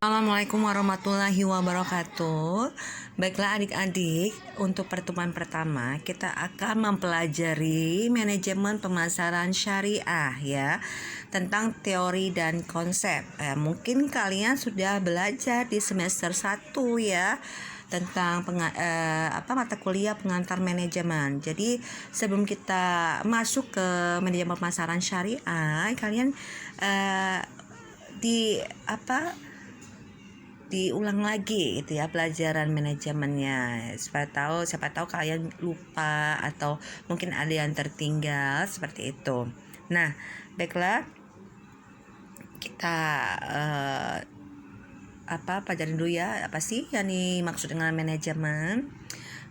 Assalamualaikum warahmatullahi wabarakatuh. Baiklah adik-adik, untuk pertemuan pertama kita akan mempelajari manajemen pemasaran syariah ya, tentang teori dan konsep. Mungkin kalian sudah belajar di semester 1 ya, tentang mata kuliah pengantar manajemen. Jadi sebelum kita masuk ke manajemen pemasaran syariah, kalian diulang lagi gitu ya pelajaran manajemennya. Siapa tahu kalian lupa atau mungkin ada yang tertinggal seperti itu. Nah, baiklah, kita pelajarin dulu ya, apa sih yang dimaksud dengan manajemen.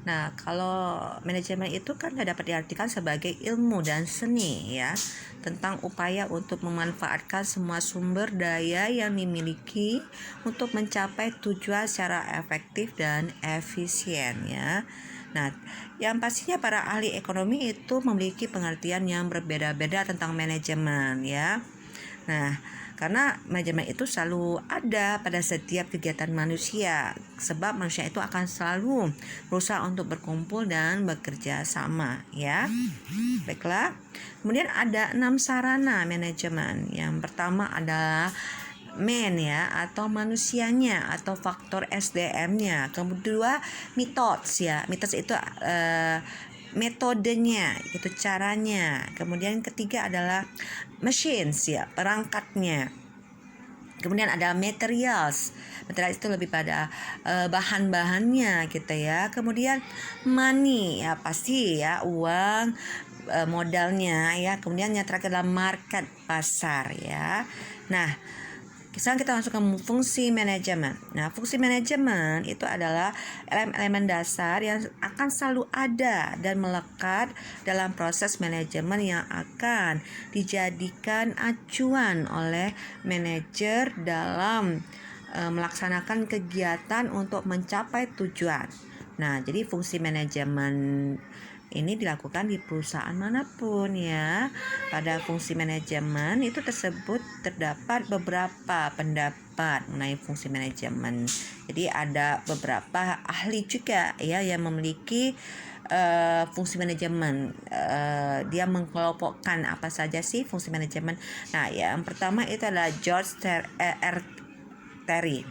Nah, kalau manajemen itu kan dapat diartikan sebagai ilmu dan seni ya, tentang upaya untuk memanfaatkan semua sumber daya yang dimiliki untuk mencapai tujuan secara efektif dan efisien ya. Nah, yang pastinya para ahli ekonomi itu memiliki pengertian yang berbeda-beda tentang manajemen ya. Nah, karena manajemen itu selalu ada pada setiap kegiatan manusia, sebab manusia itu akan selalu berusaha untuk berkumpul dan bekerja sama ya. Baiklah, kemudian ada 6 sarana manajemen. Yang pertama adalah ya, atau manusianya atau faktor SDM-nya. Kedua, mitos ya. Mitos itu metodenya, itu caranya. Kemudian ketiga adalah machines ya, perangkatnya. Kemudian ada materials itu lebih pada bahan-bahannya gitu ya. Kemudian money ya, pasti ya, uang, modalnya ya. Kemudian yang terakhir adalah market, pasar ya. Nah, sekarang kita masuk ke fungsi manajemen. Nah, fungsi manajemen itu adalah elemen-elemen dasar yang akan selalu ada dan melekat dalam proses manajemen yang akan dijadikan acuan oleh manajer dalam melaksanakan kegiatan untuk mencapai tujuan. Nah, jadi fungsi manajemen ini dilakukan di perusahaan manapun ya. Pada fungsi manajemen itu tersebut terdapat beberapa pendapat mengenai fungsi manajemen. Jadi ada beberapa ahli juga ya yang memiliki fungsi manajemen. Dia mengkelompokkan apa saja sih fungsi manajemen. Nah, yang pertama itu adalah George R. Terry.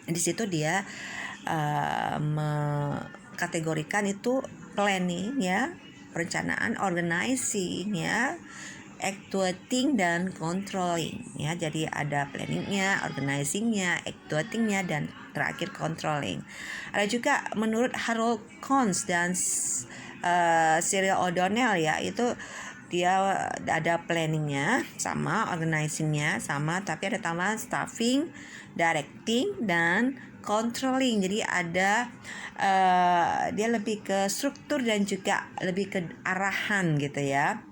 Di situ dia mengkategorikan itu planning ya, perencanaan, organizing ya, actuating dan controlling ya. Jadi ada planningnya, organizingnya, actuatingnya, dan terakhir controlling. Ada juga menurut Harold Kohns dan Cyril O'Donnell ya, itu dia ada planningnya sama, organizingnya sama, tapi ada tambahan staffing, directing, dan controlling. Jadi ada dia lebih ke struktur dan juga lebih ke arahan gitu ya.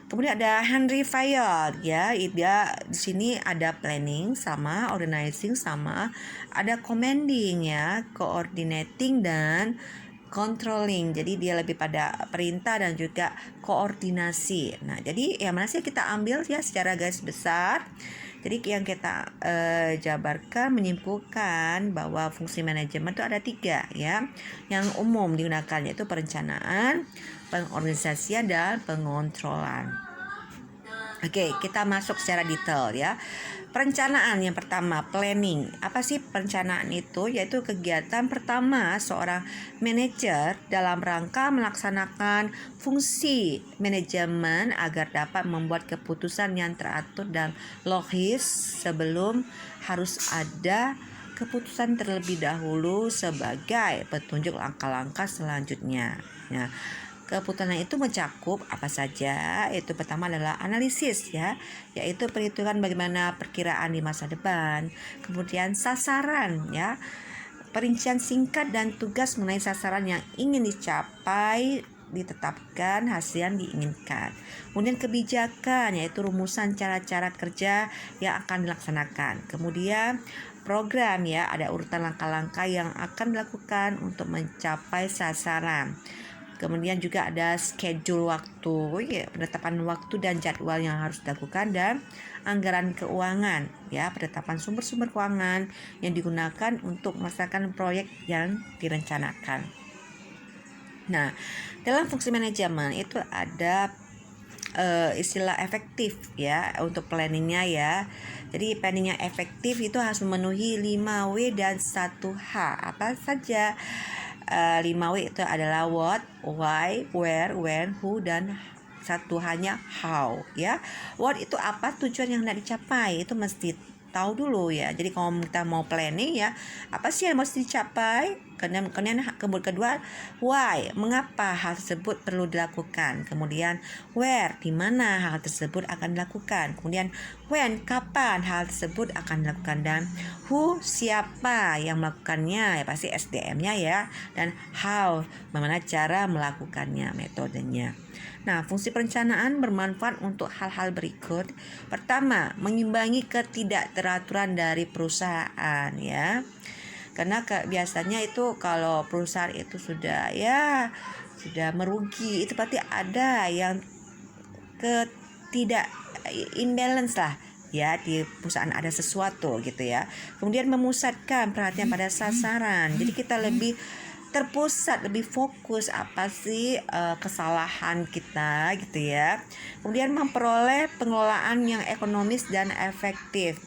Kemudian ada Henry Fayol ya, dia di sini ada planning sama, organizing sama, ada commanding ya, coordinating dan controlling. Jadi dia lebih pada perintah dan juga koordinasi. Nah, jadi yang mana sih kita ambil ya secara garis besar. Jadi yang kita jabarkan, menyimpulkan bahwa fungsi manajemen itu ada 3 ya. Yang umum digunakan yaitu perencanaan, pengorganisasian, dan pengontrolan. Oke, kita masuk secara detail ya. Perencanaan yang pertama, planning. Apa sih perencanaan itu? Yaitu kegiatan pertama seorang manajer dalam rangka melaksanakan fungsi manajemen agar dapat membuat keputusan yang teratur dan logis sebelum harus ada keputusan terlebih dahulu sebagai petunjuk langkah-langkah selanjutnya. Nah, keputusan itu mencakup apa saja? Itu pertama adalah analisis ya, yaitu perhitungan bagaimana perkiraan di masa depan. Kemudian sasaran ya, perincian singkat dan tugas mengenai sasaran yang ingin dicapai, ditetapkan hasil yang diinginkan. Kemudian kebijakan, yaitu rumusan cara-cara kerja yang akan dilaksanakan. Kemudian program ya, ada urutan langkah-langkah yang akan dilakukan untuk mencapai sasaran. Kemudian juga ada schedule waktu, ya, penetapan waktu dan jadwal yang harus dilakukan, dan anggaran keuangan, ya, penetapan sumber-sumber keuangan yang digunakan untuk melaksanakan proyek yang direncanakan. Nah, dalam fungsi manajemen itu ada istilah efektif, ya, untuk planningnya, ya. Jadi planning yang efektif itu harus memenuhi 5W dan 1H. Apa saja? 5W itu adalah what, why, where, when, who, dan satu hanya how, ya. What itu apa, tujuan yang hendak dicapai, itu mesti tahu dulu, ya. Jadi kalau kita mau planning, ya, apa sih yang mesti dicapai. Kemudian kedua, why, mengapa hal tersebut perlu dilakukan. Kemudian where, di mana hal tersebut akan dilakukan. Kemudian when, kapan hal tersebut akan dilakukan. Dan who, siapa yang melakukannya, ya pasti SDM-nya, ya. Dan how, bagaimana cara melakukannya, metodenya. Nah, fungsi perencanaan bermanfaat untuk hal-hal berikut. Pertama, mengimbangi ketidakteraturan dari perusahaan, ya. Karena biasanya itu kalau perusahaan itu sudah merugi, itu pasti ada yang tidak imbalance lah, ya, di perusahaan ada sesuatu gitu, ya. Kemudian memusatkan perhatian pada sasaran. Jadi kita lebih terpusat, lebih fokus apa sih kesalahan kita gitu, ya. Kemudian memperoleh pengelolaan yang ekonomis dan efektif.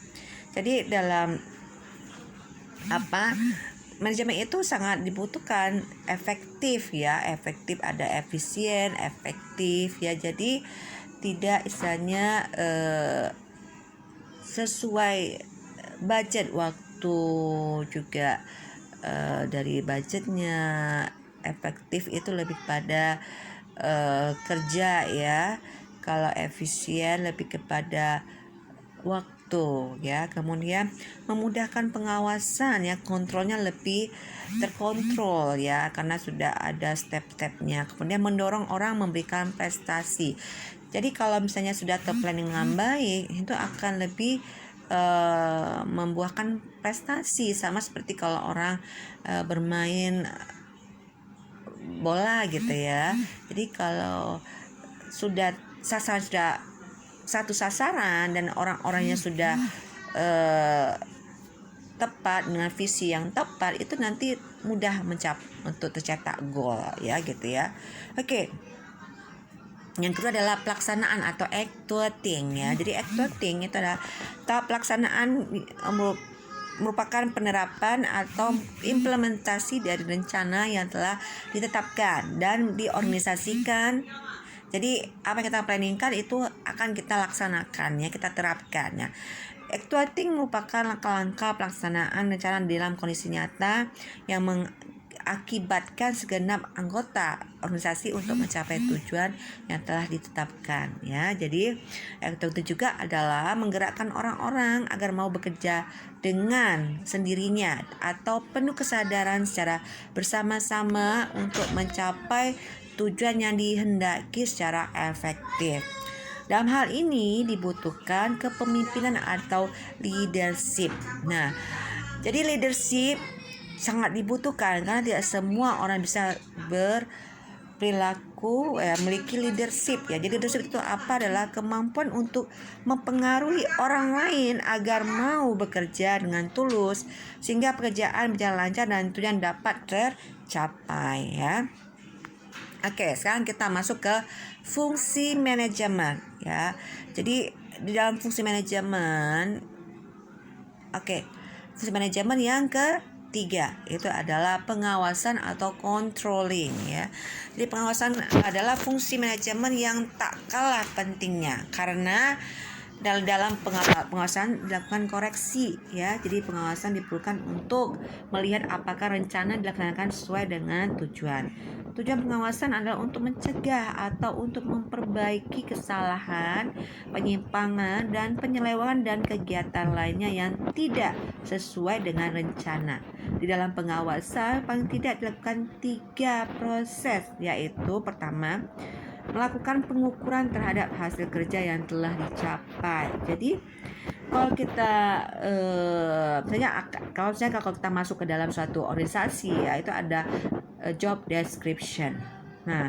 Jadi dalam manajemen itu sangat dibutuhkan efektif, ya. Efektif, ada efisien, efektif, ya. Jadi tidak istilahnya sesuai budget waktu juga. Dari budgetnya. Efektif itu lebih pada kerja, ya. Kalau efisien lebih kepada waktu, ya. Kemudian memudahkan pengawasan, ya, kontrolnya lebih terkontrol, ya, karena sudah ada step-stepnya. Kemudian mendorong orang memberikan prestasi. Jadi kalau misalnya sudah terplanning dengan baik, itu akan lebih membuahkan prestasi, sama seperti kalau orang bermain bola gitu, ya. Jadi kalau sudah satu sasaran dan orang-orangnya sudah tepat dengan visi yang tepat, itu nanti mudah untuk tercetak gol, ya, gitu, ya. Oke. Yang kedua adalah pelaksanaan atau actuating, ya. Jadi actuating itu adalah tahap pelaksanaan, merupakan penerapan atau implementasi dari rencana yang telah ditetapkan dan diorganisasikan. Jadi apa yang kita planningkan itu akan kita laksanakan, ya, kita terapkan, ya. Actuating merupakan langkah-langkah pelaksanaan rencana dalam kondisi nyata yang mengakibatkan segenap anggota organisasi untuk mencapai tujuan yang telah ditetapkan, ya. Jadi itu juga adalah menggerakkan orang-orang agar mau bekerja dengan sendirinya atau penuh kesadaran secara bersama-sama untuk mencapai tujuan yang dihendaki secara efektif. Dalam hal ini dibutuhkan kepemimpinan atau leadership. Nah, jadi leadership sangat dibutuhkan karena tidak semua orang bisa berperilaku memiliki leadership, ya. Jadi leadership itu adalah kemampuan untuk mempengaruhi orang lain agar mau bekerja dengan tulus sehingga pekerjaan berjalan lancar dan tujuan dapat tercapai, ya. Oke, sekarang kita masuk ke fungsi manajemen, ya. Jadi di dalam fungsi manajemen, fungsi manajemen yang ketiga itu adalah pengawasan atau controlling, ya. Jadi pengawasan adalah fungsi manajemen yang tak kalah pentingnya karena dalam pengawasan dilakukan koreksi, ya. Jadi pengawasan diperlukan untuk melihat apakah rencana dilaksanakan sesuai dengan tujuan. Tujuan pengawasan adalah untuk mencegah atau untuk memperbaiki kesalahan, penyimpangan, dan penyelewengan dan kegiatan lainnya yang tidak sesuai dengan rencana. Di dalam pengawasan paling tidak dilakukan 3 proses, yaitu pertama, melakukan pengukuran terhadap hasil kerja yang telah dicapai. Jadi kalau kita kalau kita masuk ke dalam suatu organisasi, ya, itu ada job description. Nah,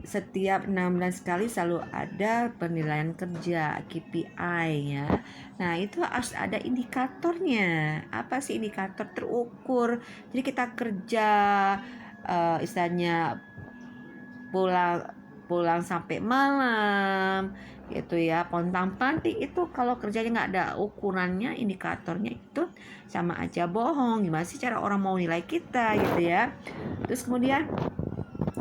setiap 6 bulan sekali selalu ada penilaian kerja KPI ya. Nah, itu harus ada indikatornya. Apa sih indikator terukur? Jadi kita kerja istilahnya pulang pulang sampai malam gitu ya, pontang-panting itu kalau kerjanya nggak ada ukurannya, indikatornya, itu sama aja bohong. Gimana sih cara orang mau nilai kita gitu ya. Terus kemudian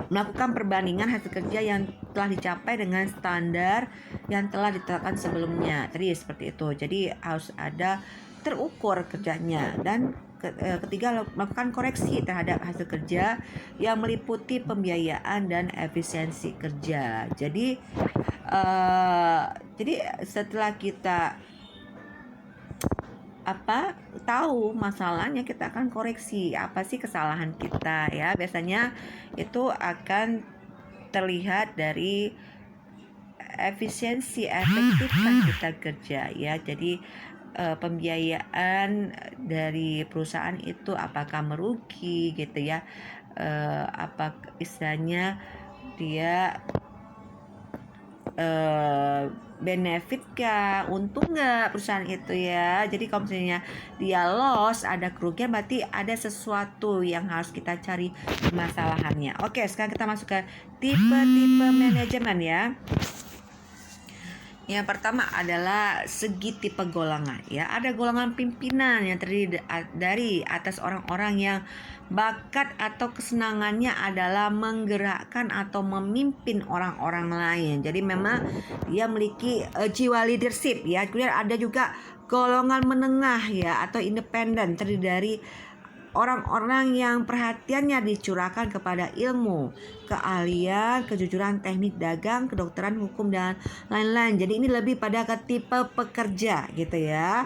melakukan perbandingan hasil kerja yang telah dicapai dengan standar yang telah ditetapkan sebelumnya. Tadi seperti itu. Jadi harus ada terukur kerjanya. Dan ketiga, melakukan koreksi terhadap hasil kerja yang meliputi pembiayaan dan efisiensi kerja. Jadi setelah kita tahu masalahnya, kita akan koreksi apa sih kesalahan kita ya. Biasanya itu akan terlihat dari efisiensi, efektifkan kita kerja ya. Jadi pembiayaan dari perusahaan itu apakah merugi gitu ya, apa istilahnya dia benefit kah, untung nggak perusahaan itu ya. Jadi kalau misalnya dia loss, ada kerugian, berarti ada sesuatu yang harus kita cari permasalahannya. Oke, sekarang kita masuk ke tipe-tipe manajemen ya. Yang pertama adalah segi tipe golongan ya. Ada golongan pimpinan yang terdiri dari atas orang-orang yang bakat atau kesenangannya adalah menggerakkan atau memimpin orang-orang lain. Jadi memang dia memiliki jiwa leadership ya. Kemudian ada juga golongan menengah ya atau independen, terdiri dari orang-orang yang perhatiannya dicurahkan kepada ilmu, keahlian, kejujuran, teknik dagang, kedokteran, hukum, dan lain-lain. Jadi ini lebih pada ke tipe pekerja gitu ya.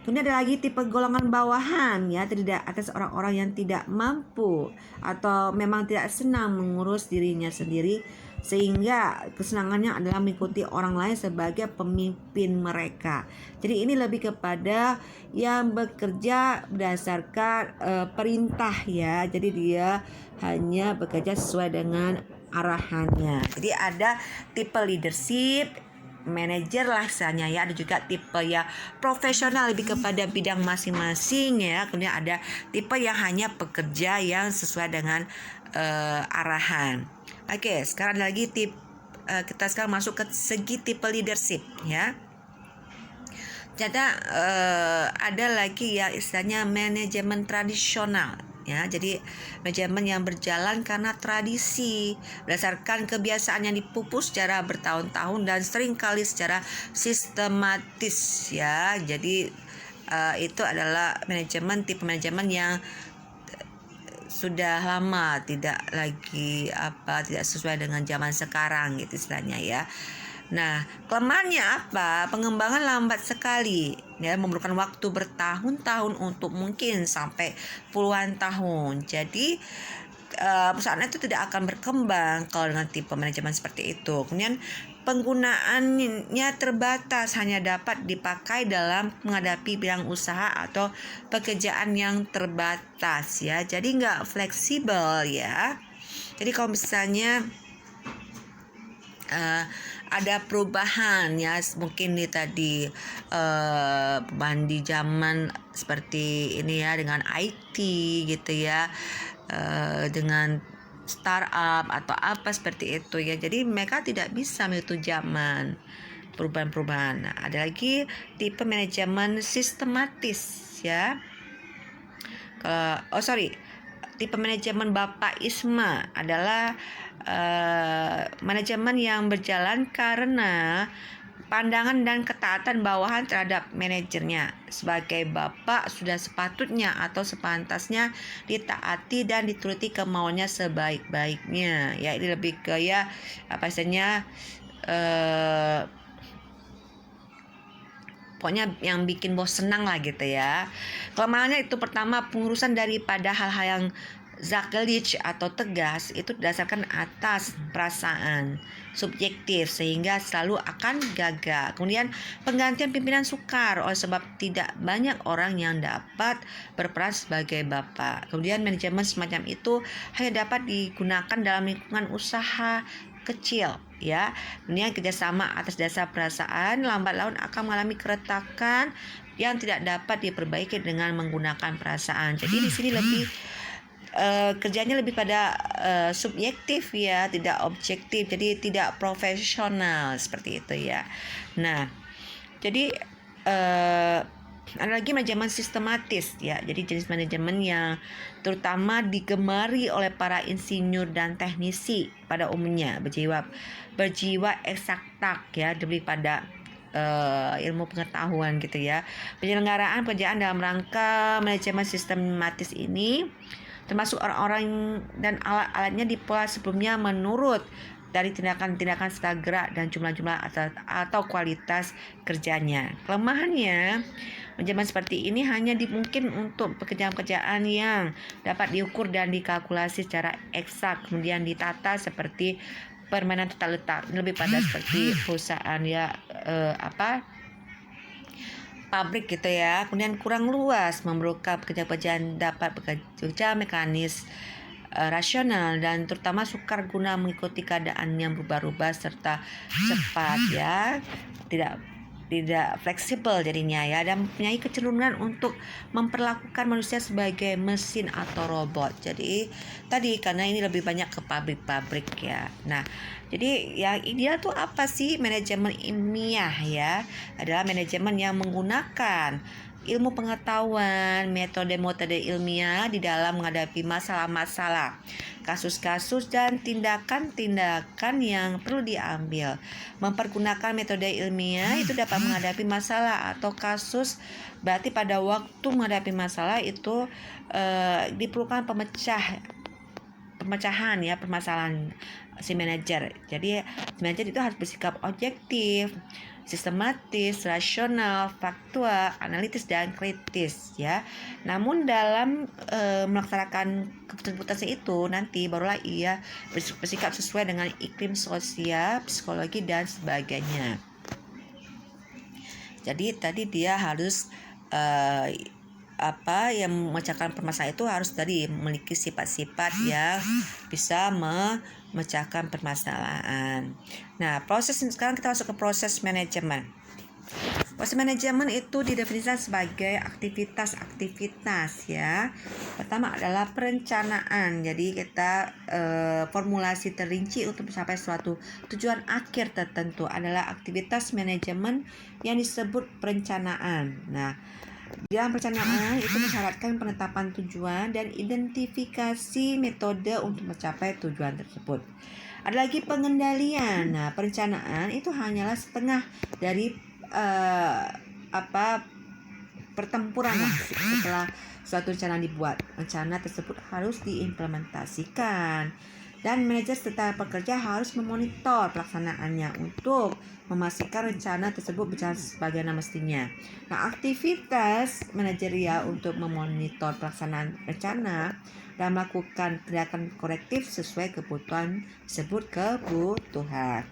Kemudian ada lagi tipe golongan bawahan ya, tidak atas orang-orang yang tidak mampu atau memang tidak senang mengurus dirinya sendiri, sehingga kesenangannya adalah mengikuti orang lain sebagai pemimpin mereka. Jadi ini lebih kepada yang bekerja berdasarkan perintah ya. Jadi dia hanya bekerja sesuai dengan arahannya. Jadi ada tipe leadership, manajer lah misalnya ya. Ada juga tipe ya profesional, lebih kepada bidang masing-masing ya. Kemudian ada tipe yang hanya pekerja yang sesuai dengan arahan. Oke, sekarang lagi kita sekarang masuk ke segi tipe leadership ya. Jadi ada lagi ya istilahnya manajemen tradisional ya. Jadi manajemen yang berjalan karena tradisi, berdasarkan kebiasaan yang dipupus secara bertahun-tahun dan seringkali secara sistematis ya. Jadi itu adalah tipe manajemen yang sudah lama, tidak sesuai dengan zaman sekarang gitu istilahnya ya. Nah, kelemahannya apa? Pengembangan lambat sekali ya, memerlukan waktu bertahun-tahun untuk mungkin sampai puluhan tahun. Jadi perusahaan itu tidak akan berkembang kalau dengan tipe manajemen seperti itu. Kemudian penggunaannya terbatas, hanya dapat dipakai dalam menghadapi bidang usaha atau pekerjaan yang terbatas ya. Jadi nggak fleksibel ya. Jadi kalau misalnya ada perubahan ya, mungkin nih tadi perubahan di zaman seperti ini ya, dengan IT gitu ya, dengan startup atau apa seperti itu ya. Jadi mereka tidak bisa mengikuti zaman perubahan-perubahan. Nah, ada lagi tipe manajemen sistematis ya. Tipe manajemen Bapaisme adalah manajemen yang berjalan karena pandangan dan ketaatan bawahan terhadap manajernya. Sebagai bapak sudah sepatutnya atau sepantasnya ditaati dan dituruti kemauannya sebaik-baiknya. Ya, ini lebih ke ya pokoknya yang bikin bos senang lah gitu ya. Kelemahannya itu pertama, pengurusan daripada hal-hal yang zakelijk atau tegas itu didasarkan atas perasaan subjektif sehingga selalu akan gagal. Kemudian penggantian pimpinan sukar oleh sebab tidak banyak orang yang dapat berperan sebagai bapak. Kemudian manajemen semacam itu hanya dapat digunakan dalam lingkungan usaha kecil, ya. Kemudian kerjasama atas dasar perasaan lambat laun akan mengalami keretakan yang tidak dapat diperbaiki dengan menggunakan perasaan. Jadi di sini lebih kerjanya lebih pada subjektif, ya, tidak objektif, jadi tidak profesional seperti itu, ya. Nah, jadi ada lagi manajemen sistematis, ya. Jadi jenis manajemen yang terutama digemari oleh para insinyur dan teknisi pada umumnya berjiwa eksakta, ya, daripada ilmu pengetahuan gitu, ya. Penyelenggaraan pekerjaan dalam rangka manajemen sistematis ini termasuk orang-orang dan alat-alatnya di pola sebelumnya menurut dari tindakan-tindakan serta gerak dan jumlah-jumlah atau kualitas kerjanya. Kelemahannya, manajemen seperti ini hanya dimungkin untuk pekerjaan-pekerjaan yang dapat diukur dan dikalkulasi secara eksak, kemudian ditata seperti permainan tata letak, lebih pada seperti perusahaan, ya, pabrik gitu, ya. Kemudian kurang luas, memerlukan pekerjaan dapat bekerja mekanis, rasional dan terutama sukar guna mengikuti keadaan yang berubah-ubah serta cepat, ya. Tidak fleksibel jadinya, ya, dan mempunyai kecenderungan untuk memperlakukan manusia sebagai mesin atau robot. Jadi tadi karena ini lebih banyak ke pabrik-pabrik, ya. Nah, jadi yang ideal tuh apa sih? Manajemen ilmiah, ya, adalah manajemen yang menggunakan ilmu pengetahuan, metode-metode ilmiah di dalam menghadapi masalah-masalah, kasus-kasus dan tindakan-tindakan yang perlu diambil. Mempergunakan metode ilmiah itu dapat menghadapi masalah atau kasus, berarti pada waktu menghadapi masalah itu diperlukan pemecahan, ya, permasalahan si manajer. Jadi manajer itu harus bersikap objektif, sistematis, rasional, faktual, analitis dan kritis, ya. Namun dalam melaksanakan keputusan itu nanti barulah ia bersikap sesuai dengan iklim sosial, psikologi dan sebagainya. Jadi tadi dia harus yang memecahkan permasalahan itu harus tadi memiliki sifat-sifat yang bisa memecahkan permasalahan. Nah, sekarang kita masuk ke proses manajemen. Proses manajemen itu didefinisikan sebagai aktivitas-aktivitas, ya. Pertama adalah perencanaan. Jadi kita formulasi terinci untuk mencapai suatu tujuan akhir tertentu adalah aktivitas manajemen yang disebut perencanaan. Nah, dalam perencanaan itu mensyaratkan penetapan tujuan dan identifikasi metode untuk mencapai tujuan tersebut. Ada lagi pengendalian. Nah, perencanaan itu hanyalah setengah dari pertempuran lah. Setelah suatu rencana dibuat, rencana tersebut harus diimplementasikan dan manajer serta pekerja harus memonitor pelaksanaannya untuk memastikan rencana tersebut berjalan sebagaimana mestinya. Nah, aktivitas manajerial untuk memonitor pelaksanaan rencana dan melakukan tindakan korektif sesuai kebutuhan kebutuhan.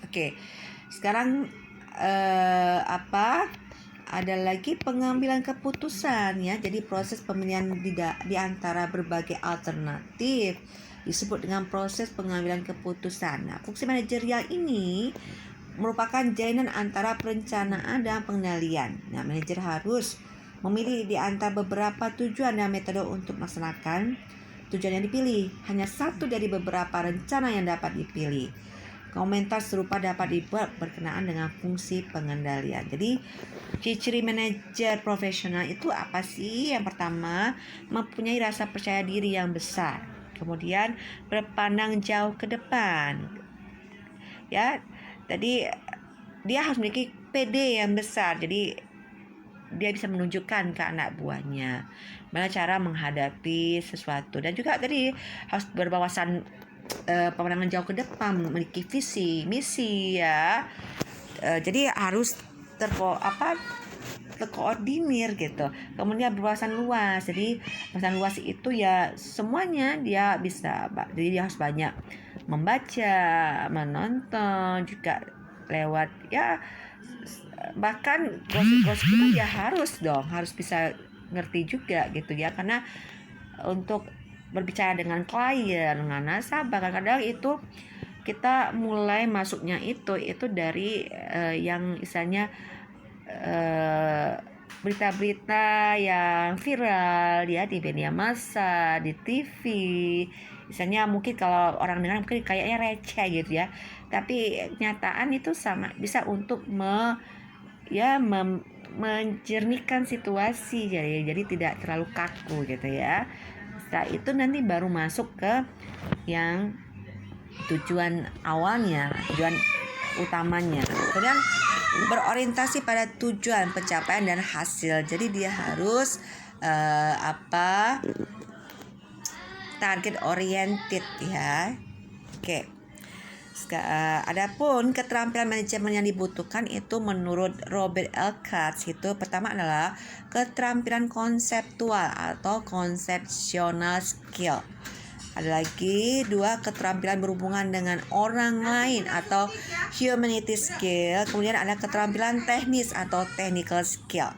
Oke, sekarang ada lagi pengambilan keputusan, ya. Jadi proses pemilihan di antara berbagai alternatif disebut dengan proses pengambilan keputusan. Nah, fungsi manajerial ini merupakan jalinan antara perencanaan dan pengendalian. Nah, manajer harus memilih di antara beberapa tujuan dan metode untuk melaksanakan tujuan yang dipilih. Hanya satu dari beberapa rencana yang dapat dipilih. Komentar serupa dapat dibuat berkenaan dengan fungsi pengendalian. Jadi ciri-ciri manajer profesional itu apa sih? Yang pertama, mempunyai rasa percaya diri yang besar. Kemudian berpandang jauh ke depan. Ya, tadi dia harus memiliki PD yang besar. Jadi dia bisa menunjukkan ke anak buahnya bagaimana cara menghadapi sesuatu, dan juga tadi harus berwawasan pemandangan jauh ke depan, memiliki visi, misi, ya. Jadi harus terkoordinir gitu. Kemudian berwawasan luas. Jadi wawasan luas itu ya semuanya dia bisa. Jadi dia harus banyak membaca, menonton juga lewat ya, bahkan gosip-gosip itu ya harus bisa ngerti juga gitu ya, karena untuk berbicara dengan klien, dengan nasabah, kadang-kadang itu kita mulai masuknya itu dari yang misalnya berita-berita yang viral ya di media massa, di TV. Misalnya mungkin kalau orang dengar mungkin kayaknya receh gitu ya. Tapi kenyataan itu sama bisa untuk menjernihkan situasi, jadi tidak terlalu kaku gitu ya. Setelah itu nanti baru masuk ke yang tujuan awalnya, tujuan utamanya. Kemudian berorientasi pada tujuan, pencapaian dan hasil. Jadi dia harus target oriented ya. Oke. Adapun keterampilan manajemen yang dibutuhkan itu menurut Robert L. Katz itu pertama adalah keterampilan konseptual atau conceptual skill. Ada lagi 2 keterampilan berhubungan dengan orang lain atau humanity skill. Kemudian ada keterampilan teknis atau technical skill.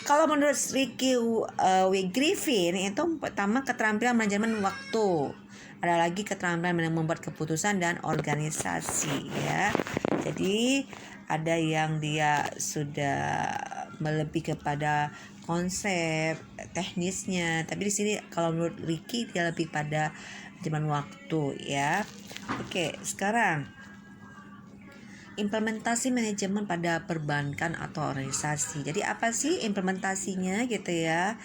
Kalau menurut Ricky Griffin itu pertama keterampilan manajemen waktu. Ada lagi keterampilan membuat keputusan dan organisasi ya. Jadi ada yang dia sudah lebih kepada konsep teknisnya, tapi di sini kalau menurut Ricky dia lebih pada manajemen waktu ya. Oke, sekarang implementasi manajemen pada perbankan atau organisasi. Jadi apa sih implementasinya gitu ya?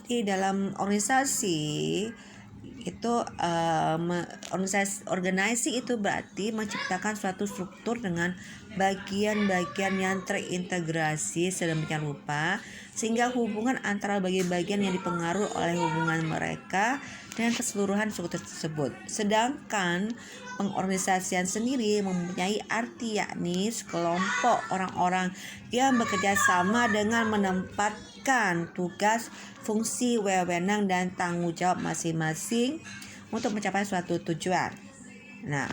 Jadi dalam organisasi itu organisasi itu berarti menciptakan suatu struktur dengan bagian-bagian yang terintegrasi sedemikian rupa sehingga hubungan antara bagian-bagian yang dipengaruhi oleh hubungan mereka dengan keseluruhan struktur tersebut. Sedangkan pengorganisasian sendiri mempunyai arti yakni sekelompok orang-orang yang bekerja sama dengan menempatkan tugas, fungsi, wewenang dan tanggung jawab masing-masing untuk mencapai suatu tujuan. Nah,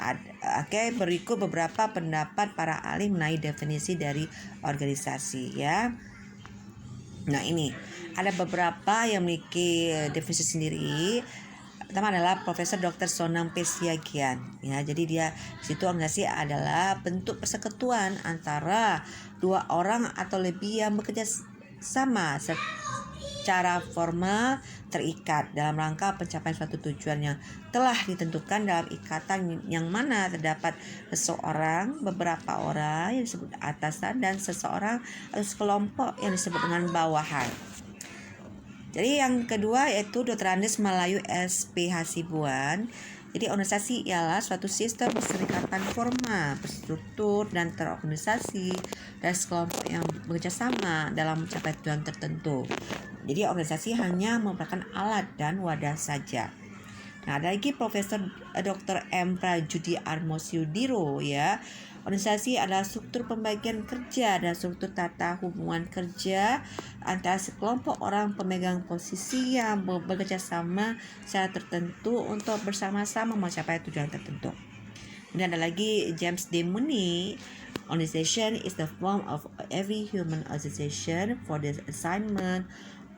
berikut beberapa pendapat para ahli mengenai definisi dari organisasi ya. Nah, ini ada beberapa yang memiliki definisi sendiri. Pertama adalah Profesor Dr. Sonam Pesiagian ya. Jadi dia situ organisasi adalah bentuk persekutuan antara 2 orang atau lebih yang bekerja sama secara formal terikat dalam rangka pencapaian suatu tujuan yang telah ditentukan dalam ikatan yang mana terdapat seseorang, beberapa orang yang disebut atasan dan seseorang atau sekelompok yang disebut dengan bawahan. Jadi yang kedua yaitu Dr. Andes Malayu SP Hasibuan. Jadi organisasi ialah suatu sistem perserikatan formal, berstruktur dan terorganisasi dan sekelompok yang bekerja sama dalam mencapai tujuan tertentu. Jadi organisasi hanya merupakan alat dan wadah saja. Nah, ada lagi Profesor Dr. M. Prajudi Armosudiro ya. Organisasi adalah struktur pembagian kerja dan struktur tata hubungan kerja antara sekelompok orang pemegang posisi yang bekerja sama secara tertentu untuk bersama-sama mencapai tujuan tertentu. Kemudian ada lagi James D. Mooney. Organization is the form of every human organization for the assignment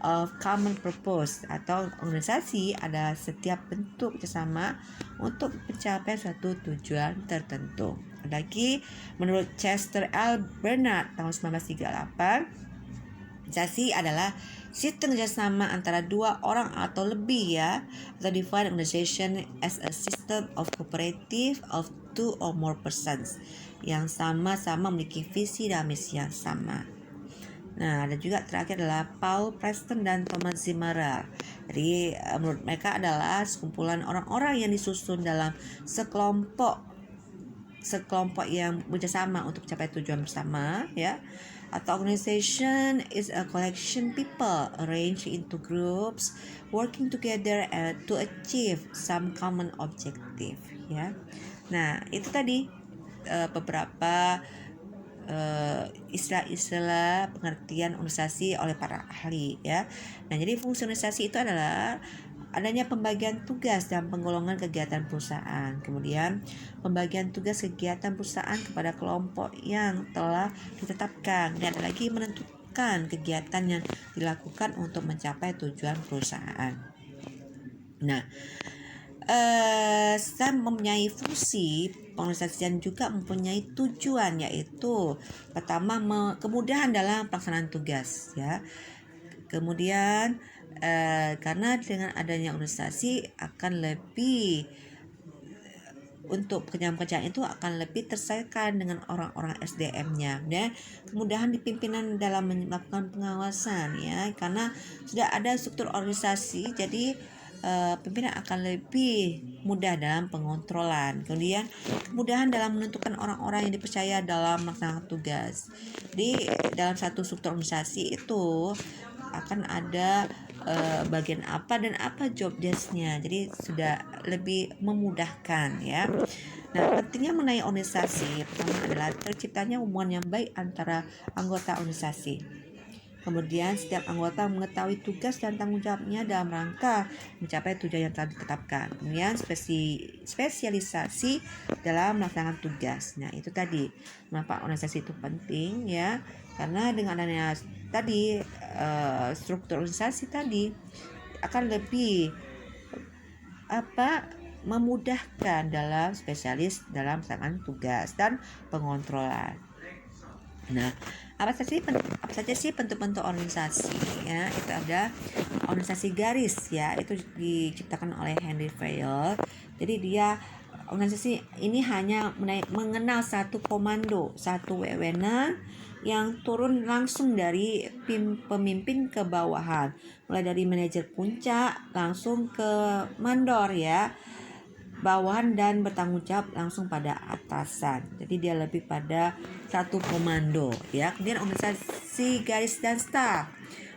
of common purpose, atau organisasi adalah setiap bentuk kerjasama untuk mencapai suatu tujuan tertentu. Lagi menurut Chester L. Bernard tahun 1938, organisasi adalah sistem kerjasama antara 2 orang atau lebih ya, atau define organization as a system of cooperative of 2 or more persons yang sama-sama memiliki visi dan misi yang sama. Nah, ada juga terakhir adalah Paul Preston dan Thomas Zimmerer. Jadi menurut mereka adalah sekumpulan orang-orang yang disusun dalam sekelompok yang bekerjasama untuk mencapai tujuan bersama ya. Atau organization is a collection people arranged into groups working together to achieve some common objective ya. Nah, itu tadi beberapa istilah-istilah pengertian organisasi oleh para ahli ya. Nah, jadi fungsi organisasi itu adalah adanya pembagian tugas dan penggolongan kegiatan perusahaan. Kemudian pembagian tugas kegiatan perusahaan kepada kelompok yang telah ditetapkan. Dan ada lagi menentukan kegiatan yang dilakukan untuk mencapai tujuan perusahaan. Nah, saya mempunyai fungsi pengorganisasian juga mempunyai tujuan, yaitu pertama kemudahan dalam pelaksanaan tugas ya. Kemudian karena dengan adanya organisasi akan lebih untuk pekerjaan-pekerjaan itu akan lebih terselesaikan dengan orang-orang SDM-nya ya. Kemudahan di pimpinan dalam melakukan pengawasan ya, karena sudah ada struktur organisasi, jadi pimpinan akan lebih mudah dalam pengontrolan. Kemudian kemudahan dalam menentukan orang-orang yang dipercaya dalam melaksanakan tugas. Jadi dalam satu struktur organisasi itu akan ada bagian apa dan apa job desk-nya, jadi sudah lebih memudahkan ya. Nah, pentingnya mengenai organisasi pertama adalah terciptanya hubungan yang baik antara anggota organisasi. Kemudian setiap anggota mengetahui tugas dan tanggung jawabnya dalam rangka mencapai tujuan yang telah ditetapkan. Kemudian spesialisasi dalam melaksanakan tugas. Nah, itu tadi mengapa organisasi itu penting ya, karena dengan adanya tadi struktur organisasi tadi akan lebih memudahkan dalam spesialis dalam melaksanakan tugas dan pengontrolan. Nah, apa saja sih bentuk-bentuk organisasi ya? Itu ada organisasi garis ya, itu diciptakan oleh Henry Fayol. Jadi dia organisasi ini hanya mengenal satu komando, satu wewenang yang turun langsung dari pemimpin ke bawahan, mulai dari manajer puncak langsung ke mandor ya, bawahan, dan bertanggung jawab langsung pada atasan. Jadi dia lebih pada satu komando ya. Kemudian organisasi garis dan staf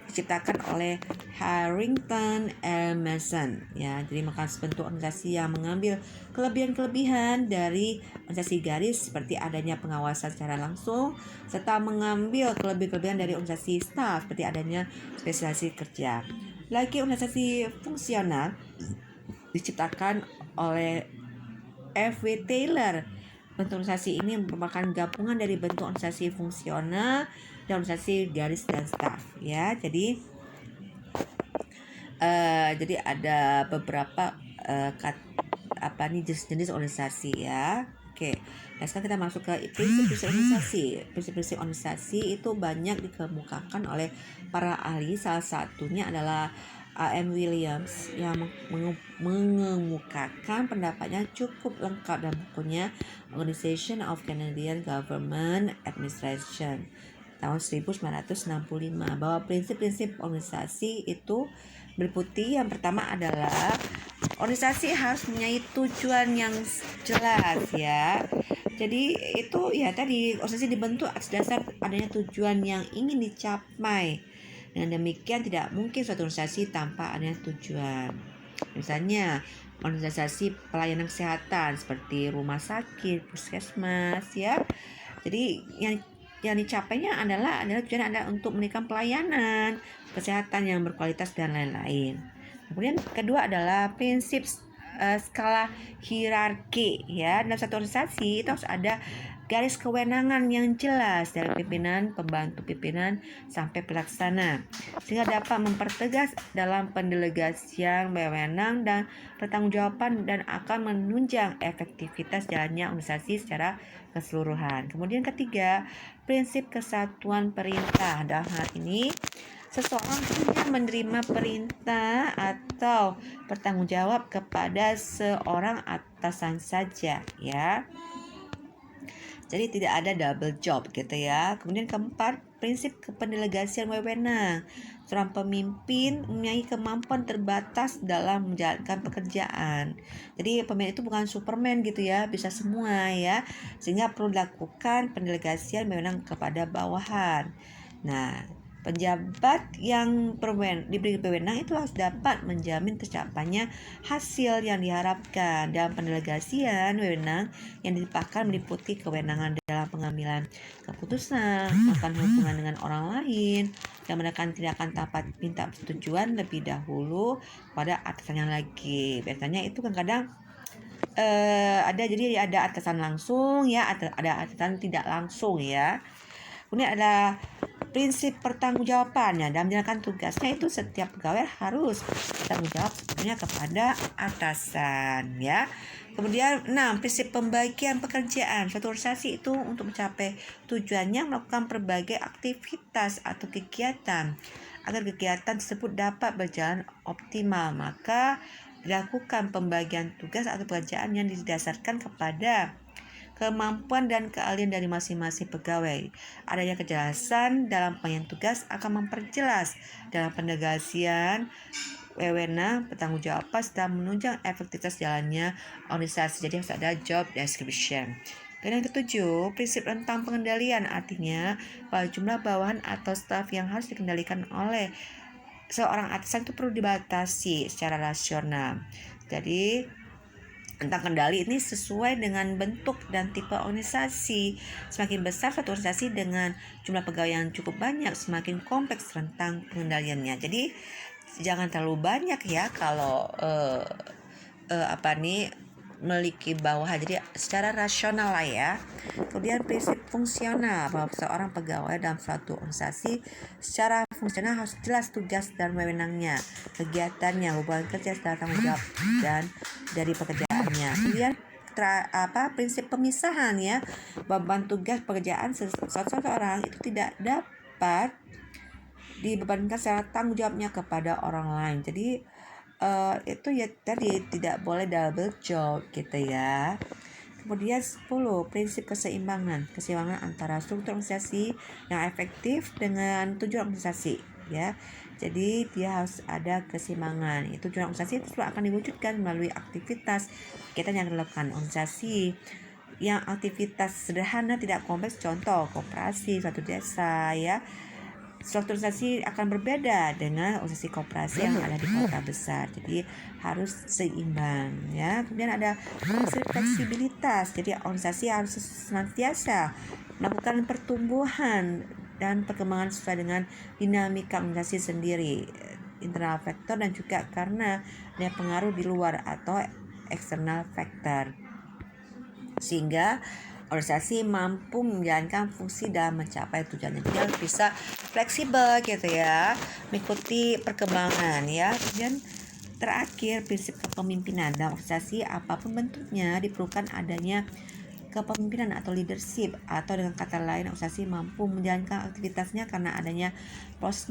diciptakan oleh Harrington L. Mason ya. Jadi maka bentuk organisasi yang mengambil kelebihan-kelebihan dari organisasi garis seperti adanya pengawasan secara langsung, serta mengambil kelebihan-kelebihan dari organisasi staf seperti adanya spesialisasi kerja. Lagi organisasi fungsional diciptakan oleh F.W. Taylor. Bentuk organisasi ini merupakan gabungan dari bentuk organisasi fungsional dan organisasi garis dan staf ya. Jadi ada beberapa jenis-jenis organisasi ya. Oke. Nah, sekarang kita masuk ke prinsip-prinsip organisasi. Prinsip-prinsip organisasi itu banyak dikemukakan oleh para ahli. Salah satunya adalah A.M. Williams yang mengemukakan pendapatnya cukup lengkap dalam bukunya Organization of Canadian Government Administration tahun 1965, bahwa prinsip-prinsip organisasi itu meliputi yang pertama adalah organisasi harus mempunyai tujuan yang jelas ya. Jadi itu ya tadi, organisasi dibentuk atas dasar adanya tujuan yang ingin dicapai. Dengan demikian tidak mungkin suatu organisasi tanpa adanya tujuan. Misalnya organisasi pelayanan kesehatan seperti rumah sakit, puskesmas ya. Jadi yang dicapainya adalah tujuan adalah untuk memberikan pelayanan kesehatan yang berkualitas dan lain-lain. Kemudian kedua adalah prinsip skala hierarki ya. Dalam satu organisasi itu harus ada garis kewenangan yang jelas dari pimpinan, pembantu pimpinan sampai pelaksana, sehingga dapat mempertegas dalam pendelegasian wewenang dan pertanggungjawaban dan akan menunjang efektivitas jalannya organisasi secara keseluruhan. Kemudian ketiga, prinsip kesatuan perintah. Dalam hal ini seseorang hanya menerima perintah atau bertanggung jawab kepada seorang atasan saja ya. Jadi tidak ada double job gitu ya. Kemudian keempat, prinsip kependelegasian wewenang. Seorang pemimpin mempunyai kemampuan terbatas dalam menjalankan pekerjaan. Jadi pemimpin itu bukan Superman gitu ya, bisa semua ya. Sehingga perlu dilakukan pendelegasian wewenang kepada bawahan. Nah, Penjabat yang diberi wewenang itu harus dapat menjamin tercapainya hasil yang diharapkan. Dalam pendelegasian wewenang yang dilimpahkan meliputi kewenangan dalam pengambilan keputusan, melakukan hubungan dengan orang lain, dan menekan tindakan tanpa minta persetujuan lebih dahulu pada atasannya lagi. Biasanya itu kadang-kadang ada atasan langsung ya, ada atasan tidak langsung ya. Kemudian ada prinsip pertanggungjawabannya dalam menjalankan tugasnya, itu setiap pegawai harus bertanggung jawab sepenuhnya kepada atasan ya. Kemudian 6, prinsip pembagian pekerjaan. Suatu organisasi itu untuk mencapai tujuannya melakukan berbagai aktivitas atau kegiatan. Agar kegiatan tersebut dapat berjalan optimal, maka dilakukan pembagian tugas atau pekerjaan yang didasarkan kepada kemampuan dan keahlian dari masing-masing pegawai. Adanya kejelasan dalam pembagian tugas akan memperjelas dalam pendelegasian wewenang, bertanggung-jawaban serta menunjang efektivitas jalannya organisasi. Jadi harus ada job description. Dan yang ketujuh, prinsip tentang pengendalian, artinya bahwa jumlah bawahan atau staf yang harus dikendalikan oleh seorang atasan itu perlu dibatasi secara rasional. Jadi tentang kendali ini sesuai dengan bentuk dan tipe organisasi. Semakin besar suatu organisasi dengan jumlah pegawai yang cukup banyak, semakin kompleks tentang pengendaliannya. Jadi jangan terlalu banyak ya kalau memiliki bawahan. Jadi secara rasional lah ya. Kemudian prinsip fungsional, bahwa seorang pegawai dalam suatu organisasi secara fungsional harus jelas tugas dan wewenangnya, kegiatannya, hubungan kerja serta tanggung jawab dan dari pekerjaannya. Kemudian prinsip pemisahan ya, beban tugas pekerjaan seseorang itu tidak dapat dibebankan secara tanggung jawabnya kepada orang lain. Jadi itu ya tadi tidak boleh double job gitu ya. Kemudian 10, prinsip keseimbangan antara struktur organisasi yang efektif dengan tujuan organisasi ya. Jadi dia harus ada keseimbangan. Tujuan organisasi itu akan diwujudkan melalui aktivitas kegiatan yang dilakukan organisasi yang aktivitas sederhana tidak kompleks, contoh koperasi suatu desa ya. Struktur organisasi akan berbeda dengan organisasi koperasi yang ada di kota besar. Jadi harus seimbang ya. Kemudian ada prinsip fleksibilitas. Jadi organisasi harus senantiasa melakukan pertumbuhan dan perkembangan sesuai dengan dinamika organisasi sendiri, internal factor dan juga karena ada pengaruh di luar atau external factor, sehingga organisasi mampu menjalankan fungsi dalam mencapai tujuannya. Jadi harus bisa fleksibel gitu ya, mengikuti perkembangan ya. Kemudian terakhir, prinsip kepemimpinan. Dalam organisasi apapun bentuknya diperlukan adanya kepemimpinan atau leadership, atau dengan kata lain organisasi mampu menjalankan aktivitasnya karena adanya proses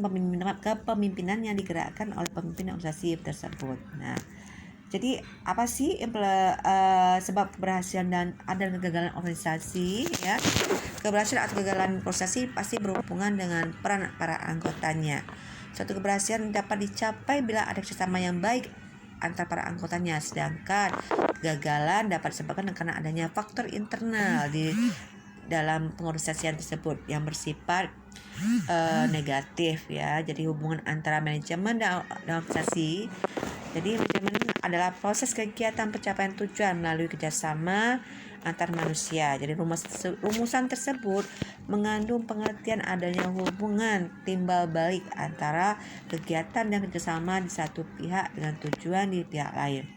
kepemimpinan yang digerakkan oleh pemimpin organisasi tersebut. Nah, jadi apa sih sebab keberhasilan dan ada kegagalan organisasi ya? Keberhasilan atau kegagalan organisasi pasti berhubungan dengan peran para anggotanya. Suatu keberhasilan dapat dicapai bila ada kerjasama yang baik antar para anggotanya, sedangkan kegagalan dapat disebabkan karena adanya faktor internal di dalam pengorganisasian tersebut yang bersifat negatif ya. Jadi hubungan antara manajemen dan organisasi. Jadi manajemen adalah proses kegiatan pencapaian tujuan melalui kerjasama antar manusia. Jadi rumusan tersebut mengandung pengertian adanya hubungan timbal balik antara kegiatan dan kerjasama di satu pihak dengan tujuan di pihak lain.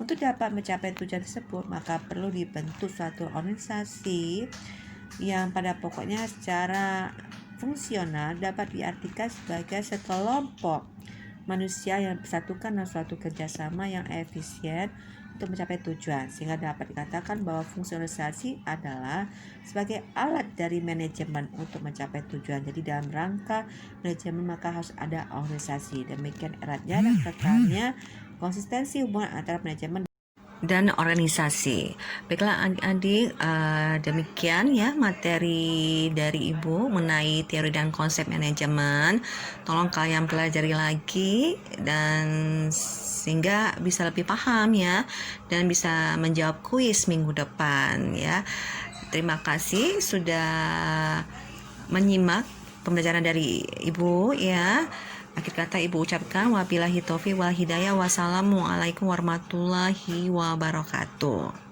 Untuk dapat mencapai tujuan tersebut, maka perlu dibentuk suatu organisasi yang pada pokoknya secara fungsional dapat diartikan sebagai sekelompok manusia yang bersatukan dalam suatu kerjasama yang efisien untuk mencapai tujuan, sehingga dapat dikatakan bahwa fungsi organisasi adalah sebagai alat dari manajemen untuk mencapai tujuan. Jadi dalam rangka manajemen maka harus ada organisasi. Demikian eratnya dan kekalnya konsistensi hubungan antara manajemen dan organisasi. Baiklah adik-adik, demikian ya materi dari Ibu mengenai teori dan konsep manajemen. Tolong kalian pelajari lagi dan sehingga bisa lebih paham ya, dan bisa menjawab kuis minggu depan ya. Terima kasih sudah menyimak pembelajaran dari Ibu ya. Akhir kata Ibu ucapkan wabillahi taufiq wal hidayah. Wassalamualaikum warahmatullahi wabarakatuh.